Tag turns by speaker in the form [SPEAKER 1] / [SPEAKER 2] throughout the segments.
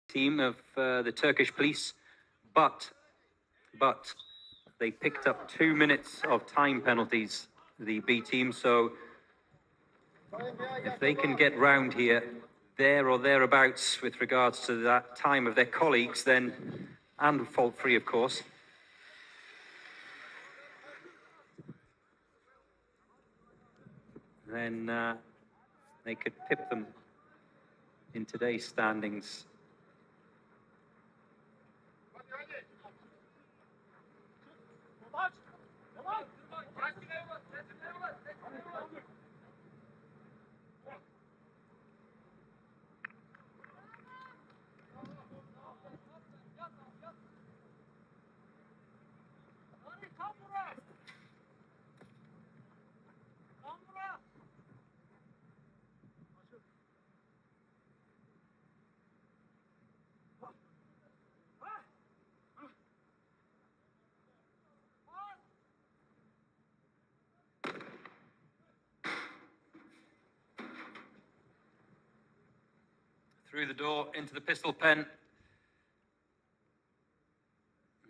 [SPEAKER 1] team of the Turkish police, but they picked up 2 minutes of time penalties, the B team, so if they can get round here, there or thereabouts with regards to that time of their colleagues, then, and fault-free, of course, then they could pip them in today's standings. Through the door into the pistol pen,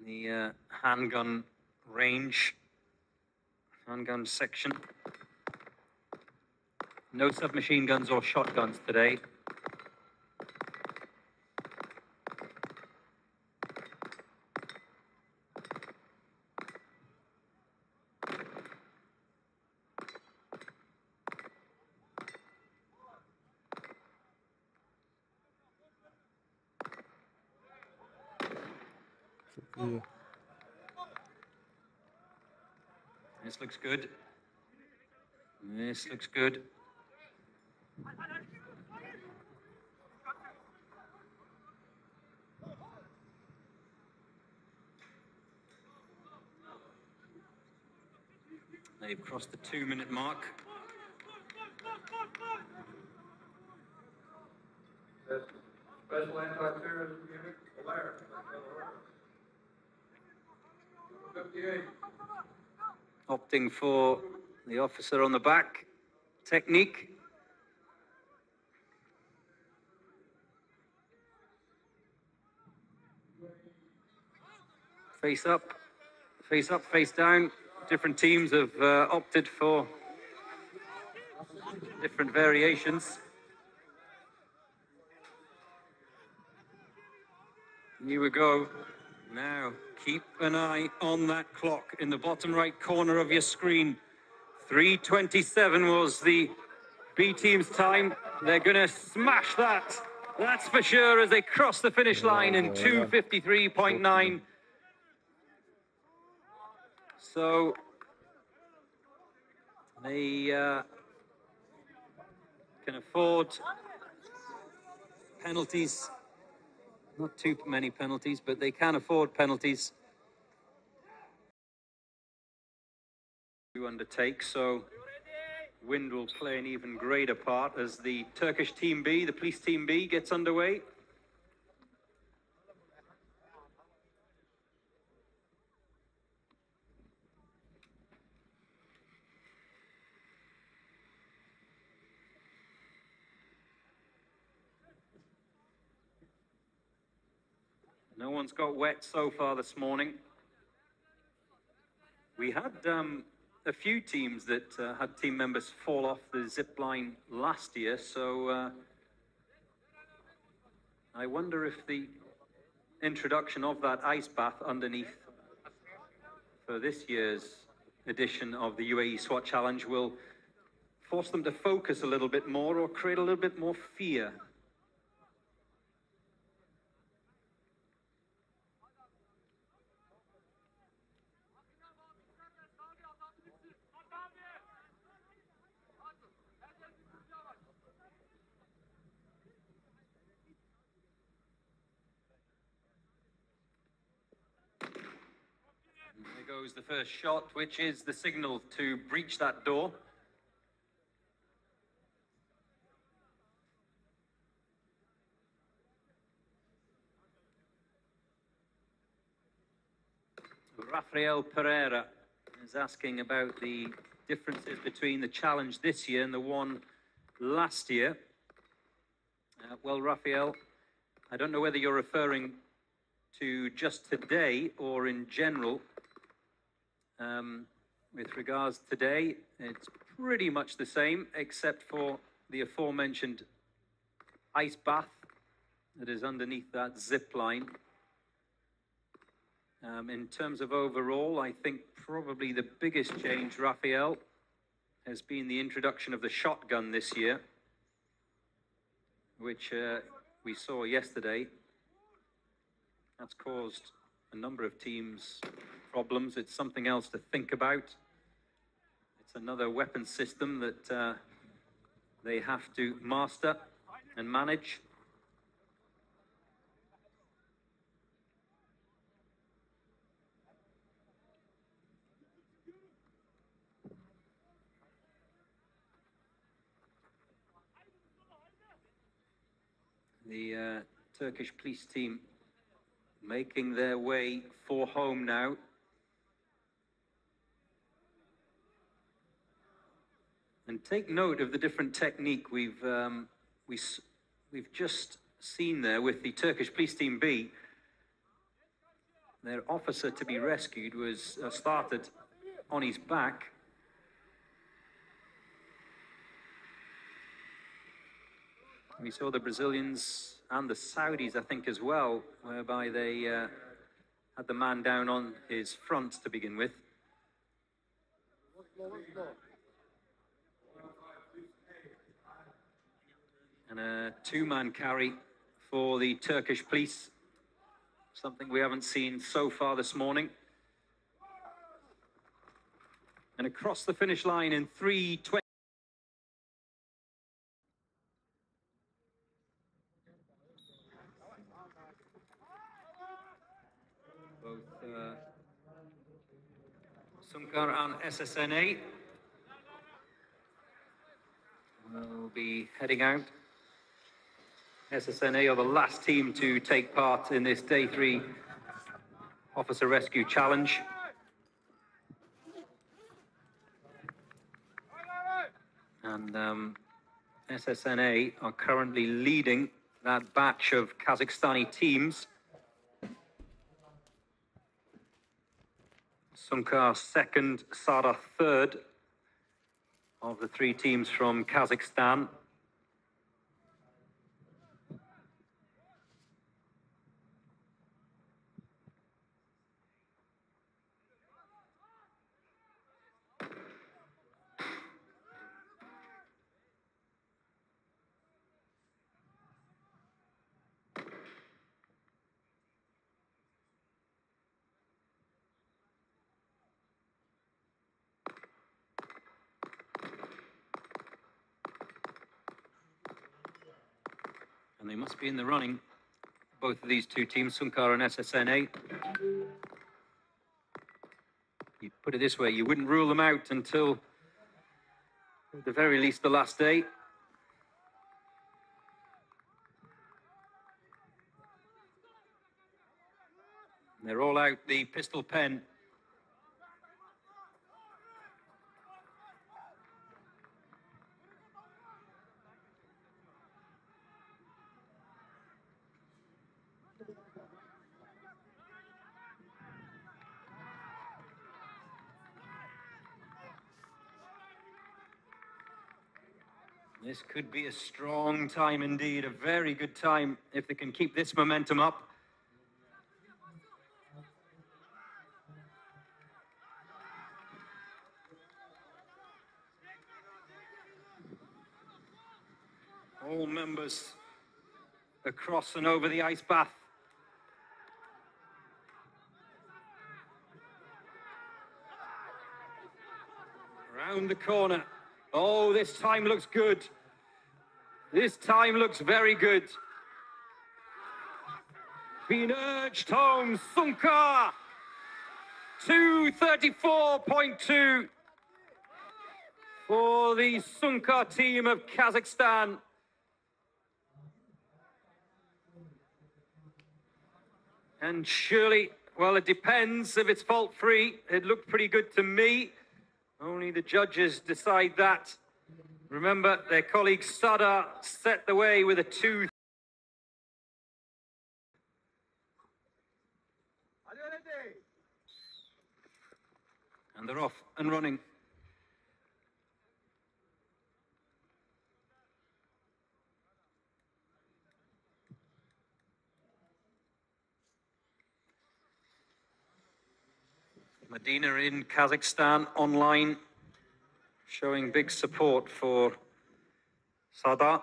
[SPEAKER 1] the handgun range, handgun section. No submachine guns or shotguns today. This looks good. This looks good. They've crossed the 2-minute mark.
[SPEAKER 2] Special anti-terrorism unit, alert. 58.
[SPEAKER 1] Opting for the officer on the back technique. Face up, face down. Different teams have opted for different variations. Here we go. Now, keep an eye on that clock in the bottom right corner of your screen. 3:27 was the B team's time. They're going to smash that. That's for sure as they cross the finish line in 2:53.9. So they can afford penalties. Not too many penalties, but they can afford penalties to undertake. So wind will play an even greater part as the Turkish Team B, the Police Team B, gets underway. No one's got wet so far this morning. We had a few teams that had team members fall off the zip line last year, so I wonder if the introduction of that ice bath underneath for this year's edition of the UAE SWAT Challenge will force them to focus a little bit more or create a little bit more fear. There goes the first shot, which is the signal to breach that door. Rafael Pereira is asking about the differences between the challenge this year and the one last year. Well, Rafael, I don't know whether you're referring to just today or in general. With regards today, it's pretty much the same, except for the aforementioned ice bath that is underneath that zip line. In terms of overall, I think probably the biggest change, Raphael, has been the introduction of the shotgun this year, which we saw yesterday. That's caused a number of teams problems. It's something else to think about. It's another weapon system that they have to master and manage. The Turkish police team making their way for home now. And take note of the different technique we've just seen there with the Turkish police team B. Their officer to be rescued was started on his back. We saw the Brazilians and the Saudis, I think, as well, whereby they had the man down on his front to begin with. And a two-man carry for the Turkish police, something we haven't seen so far this morning. And across the finish line in 3:20. Both Sunkar and SSNA will be heading out. SSNA are the last team to take part in this Day 3 Officer Rescue Challenge. And SSNA are currently leading that batch of Kazakhstani teams. Sunkar second, Sada third of the three teams from Kazakhstan. And they must be in the running, both of these two teams, Sunkar and SSNA. You put it this way, you wouldn't rule them out until, at the very least, the last day. They're all out the pistol pen. This could be a strong time indeed, a very good time if they can keep this momentum up. All members across and over the ice bath. Around the corner. Oh, this time looks good. This time looks very good. Being urged home, Sunkar. 2:34.2 for the Sunkar team of Kazakhstan. And surely, well, it depends if it's fault-free. It looked pretty good to me. Only the judges decide that. Remember, their colleague Sada set the way with a 2. And they're off and running. Medina in Kazakhstan online, showing big support for Sada.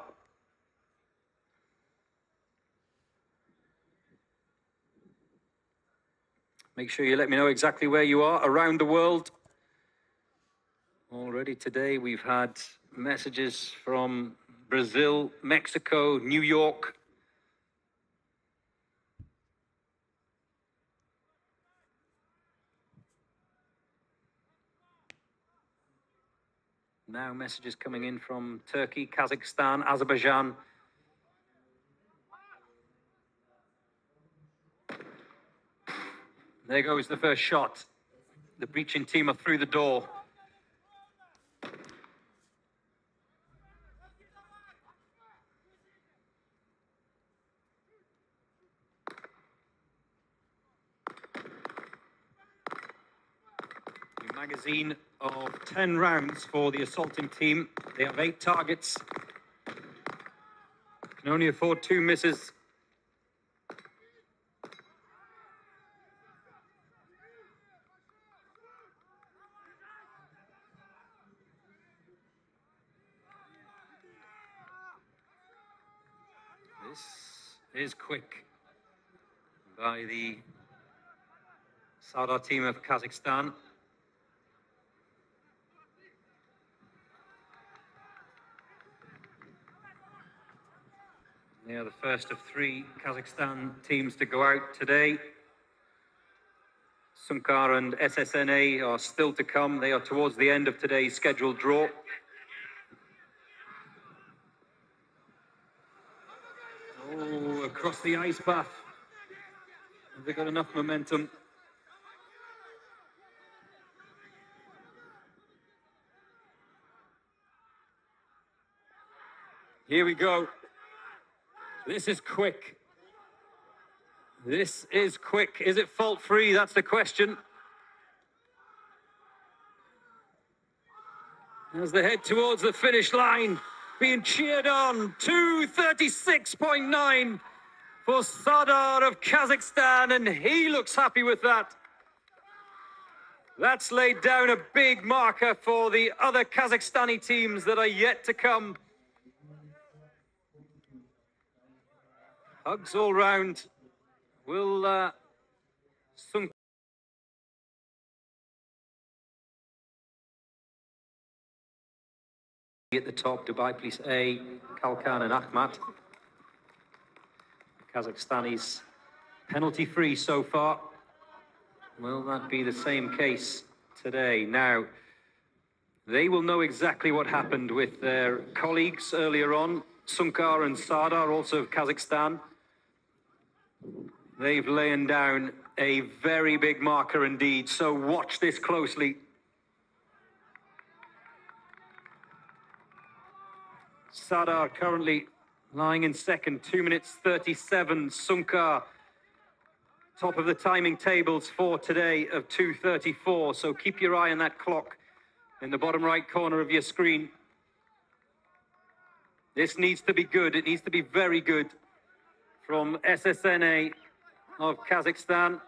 [SPEAKER 1] Make sure you let me know exactly where you are around the world. Already today we've had messages from Brazil, Mexico, New York. Now messages coming in from Turkey, Kazakhstan, Azerbaijan. There goes the first shot. The breaching team are through the door. A magazine of 10 rounds for the assaulting team. They have 8 targets. Can only afford 2 misses. This is quick by the Sada team of Kazakhstan. They are the first of 3 Kazakhstan teams to go out today. Sunkar and SSNA are still to come. They are towards the end of today's scheduled draw. Oh, across the ice path. Have they got enough momentum? Here we go. This is quick. This is quick. Is it fault-free? That's the question. As they head towards the finish line, being cheered on, 2:36.9 for Sadar of Kazakhstan, and he looks happy with that. That's laid down a big marker for the other Kazakhstani teams that are yet to come. Hugs all round. Will Sunk at the top, Dubai Police A, Kalkan and Ahmad. Kazakhstanis penalty-free so far. Will that be the same case today? Now, they will know exactly what happened with their colleagues earlier on. Sunkar and Sardar, also of Kazakhstan. They've laid down a very big marker indeed, so watch this closely. Sardar currently lying in second, 2 minutes 37. Sunkar, top of the timing tables for today of 2:34. So keep your eye on that clock in the bottom right corner of your screen. This needs to be good. It needs to be very good from SSNA of Kazakhstan.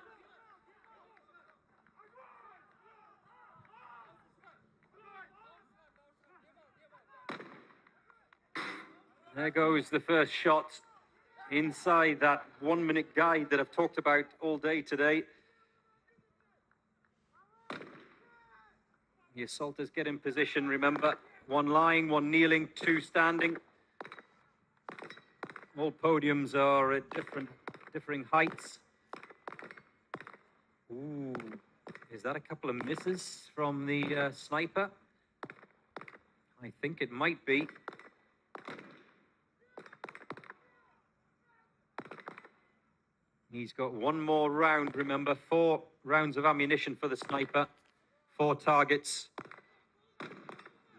[SPEAKER 1] There goes the first shot inside that 1-minute guide that I've talked about all day today. The assaulters get in position, remember. 1 lying, 1 kneeling, 2 standing. All podiums are at differing heights. Ooh, is that a couple of misses from the sniper? I think it might be. He's got 1 more round, remember, 4 rounds of ammunition for the sniper, 4 targets.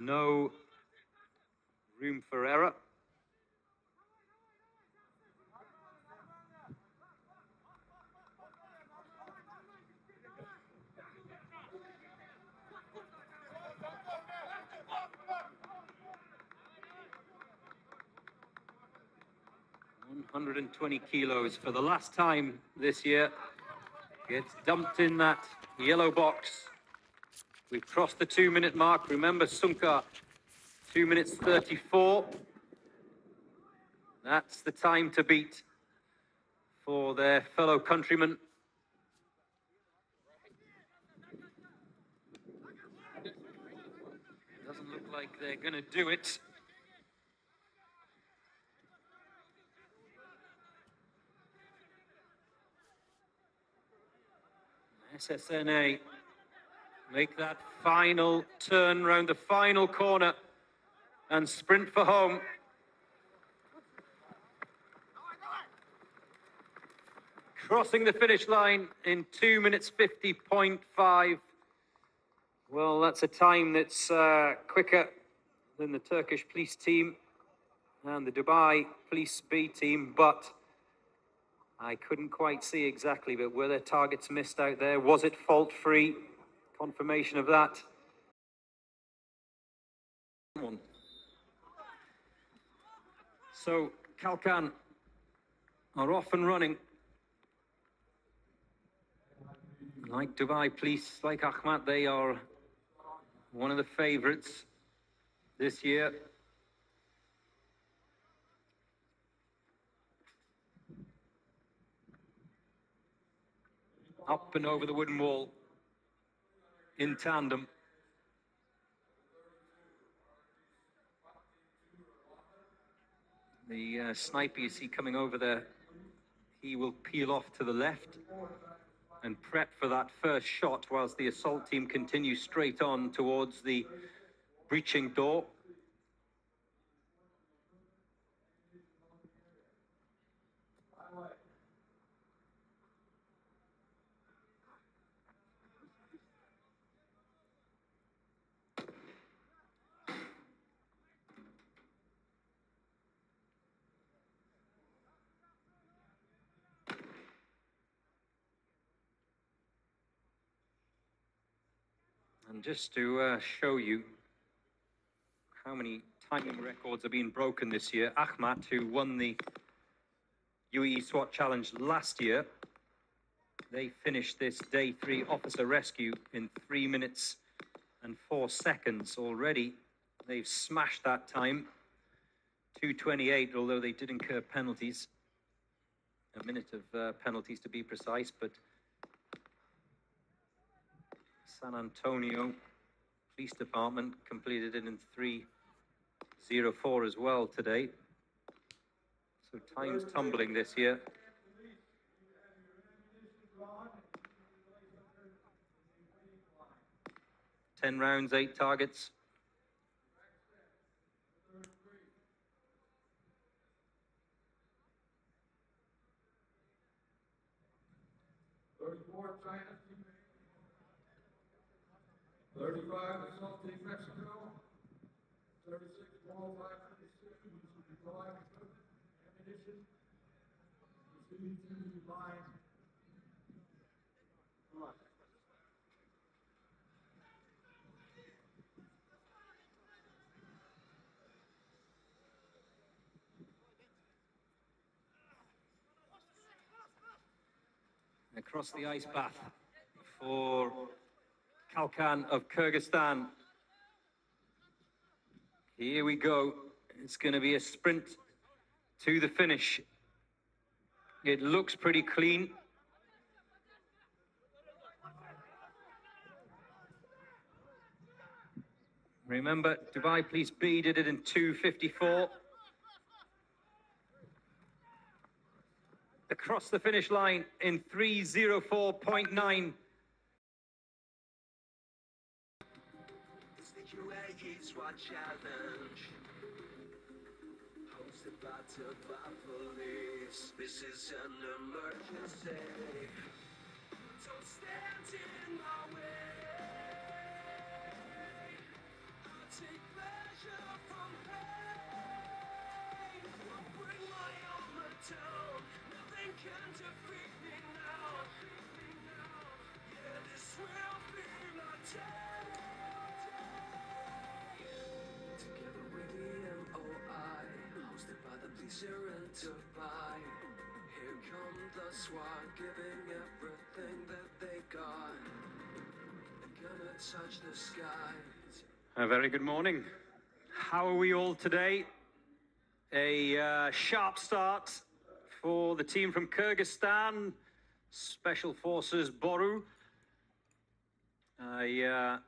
[SPEAKER 1] No room for error. 120 kilos for the last time this year. Gets dumped in that yellow box. We've crossed the 2-minute mark. Remember, Sunka, 2 minutes 34. That's the time to beat for their fellow countrymen. Doesn't look like they're going to do it. SSNA make that final turn round the final corner and sprint for home. Crossing the finish line in 2 minutes 50.5. Well, that's a time that's quicker than the Turkish police team and the Dubai police B team, but I couldn't quite see exactly, but were there targets missed out there? Was it fault-free? Confirmation of that. So, Kalkan are off and running. Like Dubai Police, like Ahmad, they are one of the favourites this year. Up and over the wooden wall in tandem. The sniper you see coming over there, he will peel off to the left and prep for that first shot whilst the assault team continues straight on towards the breaching door. And just to show you how many timing records are being broken this year, Ahmad, who won the UAE SWAT Challenge last year, they finished this day 3 officer rescue in 3 minutes and 4 seconds already. They've smashed that time, 2:28, although they did incur penalties, a minute of penalties to be precise, but San Antonio Police Department completed it in 3:04 as well today. So time's tumbling this year. Ten rounds, 8 targets.
[SPEAKER 2] China. 35, assault team Mexico. 36, qualified for the system, July ammunition. Line.
[SPEAKER 1] Across the ice bath for Kalkan of Kyrgyzstan. Here we go. It's going to be a sprint to the finish. It looks pretty clean. Remember, Dubai Police B did it in 2:54. Across the finish line in 3:04.9.
[SPEAKER 3] UAE SWAT Challenge, hosted by Dubai Police. This is an emergency. Don't stand in my way. I'll take pleasure from pain. I'll bring my armor down. Nothing can defeat me now. Yeah, this will be my day. Together with the MOI, hosted by the Üzere and Dubai. SWAT, giving everything that they got. They're gonna touch the sky.
[SPEAKER 1] A very good morning. How are we all today? A sharp start for the team from Kyrgyzstan, Special Forces Boru. I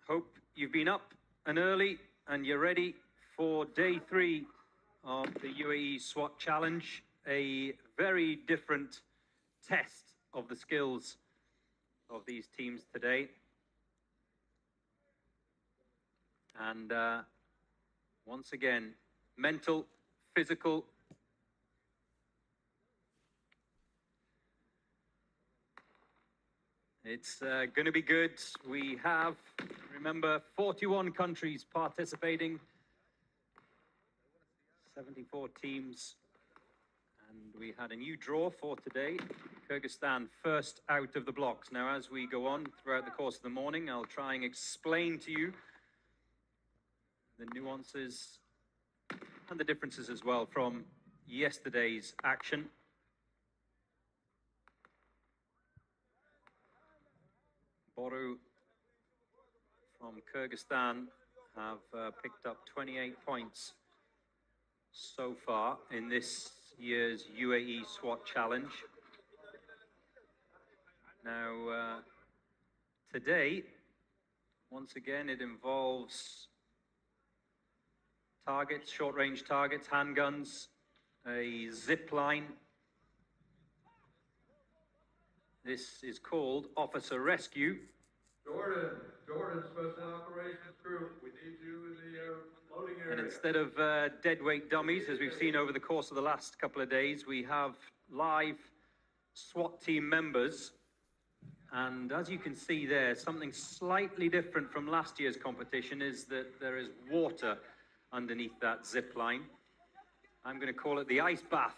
[SPEAKER 1] hope you've been up and early and you're ready for day 3 of the UAE SWAT Challenge, a very different test of the skills of these teams today. And once again, mental, physical. It's going to be good. We have, remember, 41 countries participating, 74 teams, and we had a new draw for today. Kyrgyzstan first out of the blocks. Now, as we go on throughout the course of the morning, I'll try and explain to you the nuances and the differences as well from yesterday's action. Boru from Kyrgyzstan have picked up 28 points so far in this year's UAE SWAT Challenge. Now, today, once again, it involves targets, short-range targets, handguns, a zip line. This is called Officer Rescue.
[SPEAKER 2] Jordan, Special Operations Group, we need you in the loading area.
[SPEAKER 1] And instead of deadweight dummies, as we've seen over the course of the last couple of days, we have live SWAT team members. And as you can see there, something slightly different from last year's competition is that there is water underneath that zip line. I'm going to call it the ice bath.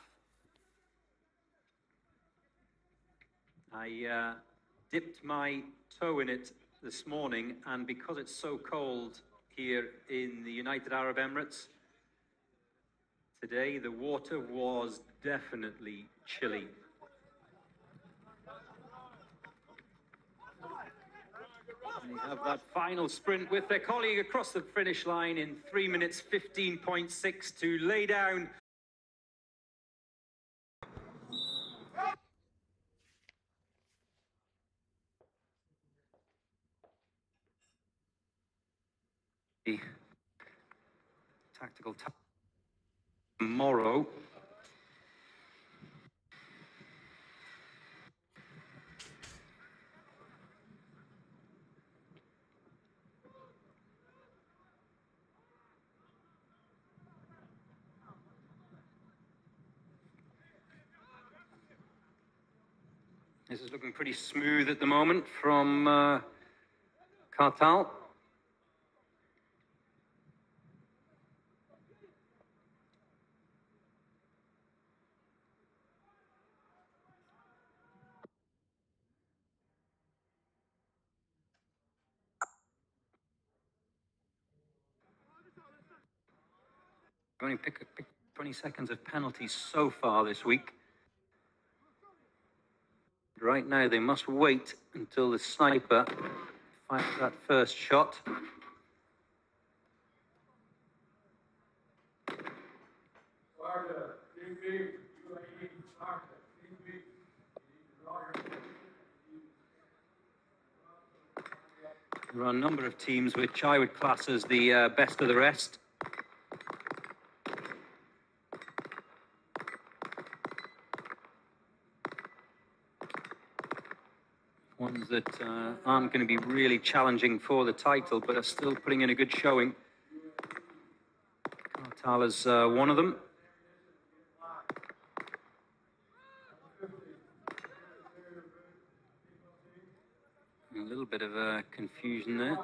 [SPEAKER 1] I dipped my toe in it this morning, and because it's so cold here in the United Arab Emirates today, the water was definitely chilly. They have that final sprint with their colleague across the finish line in 3 minutes 15.6 to lay down the tactical tomorrow. This is looking pretty smooth at the moment from Kartal. Only picked 20 seconds of penalties so far this week. Right now, they must wait until the sniper fires that first shot. There are a number of teams which I would class as the best of the rest. Ones that aren't going to be really challenging for the title, but are still putting in a good showing. Kartal is one of them. A little bit of confusion there.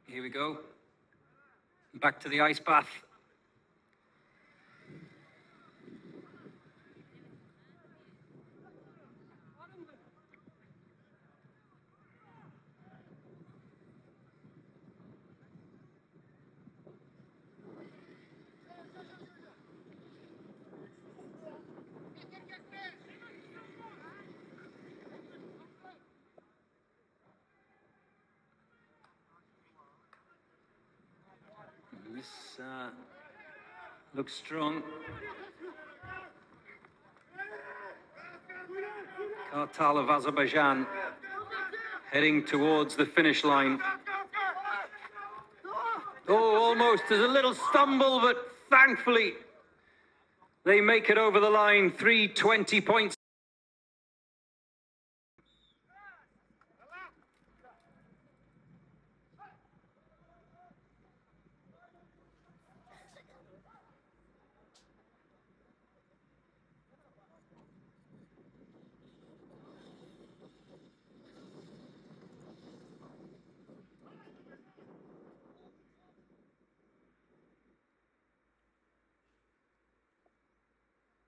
[SPEAKER 1] Here we go. Back to the ice bath. This looks strong. Kartal of Azerbaijan heading towards the finish line. Oh, almost. There's a little stumble, but thankfully they make it over the line. 320 points.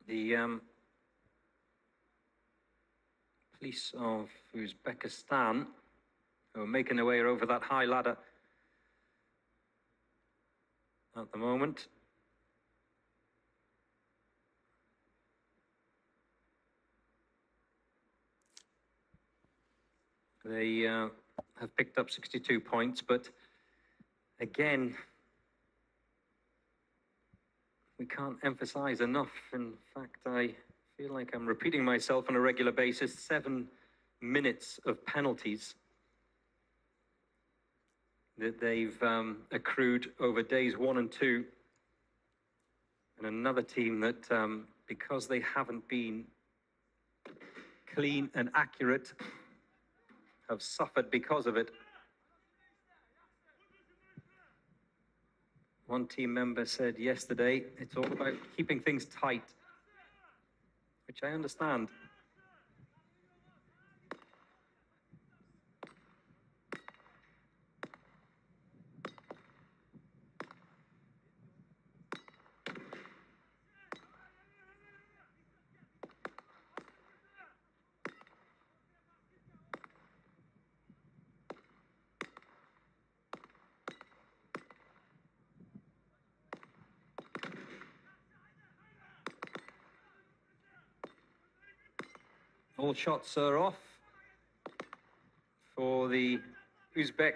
[SPEAKER 1] The police of Uzbekistan, who are making their way over that high ladder at the moment. They have picked up 62 points, but again, we can't emphasize enough. In fact, I feel like I'm repeating myself on a regular basis. 7 minutes of penalties that they've accrued over days 1 and 2. And another team that, because they haven't been clean and accurate, have suffered because of it. One team member said yesterday, it's all about keeping things tight, which I understand. All shots are off for the Uzbek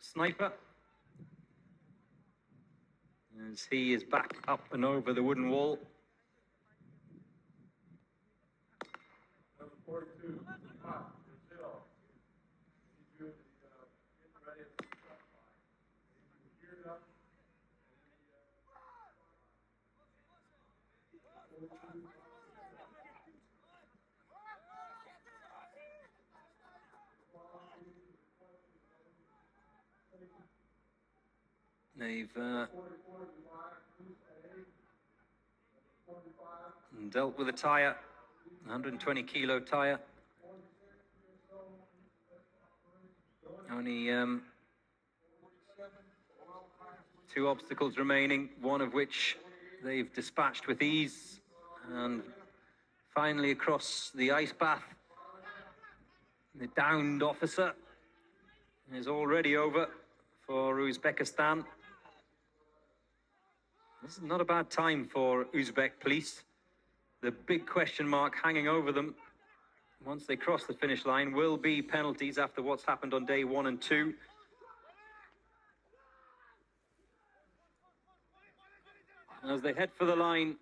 [SPEAKER 1] sniper, as he is back up and over the wooden wall.
[SPEAKER 2] Number 42, Brazil. He's getting ready at the front line. He's geared up.
[SPEAKER 1] They've dealt with a tyre, 120 kilo tyre. Only 2 obstacles remaining, one of which they've dispatched with ease. And finally across the ice bath, the downed officer is already over for Uzbekistan. This is not a bad time for Uzbek police. The big question mark hanging over them once they cross the finish line will be penalties after what's happened on day 1 and 2. As they head for the line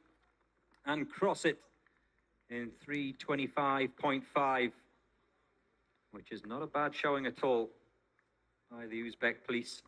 [SPEAKER 1] and cross it in 3:25.5, which is not a bad showing at all by the Uzbek police.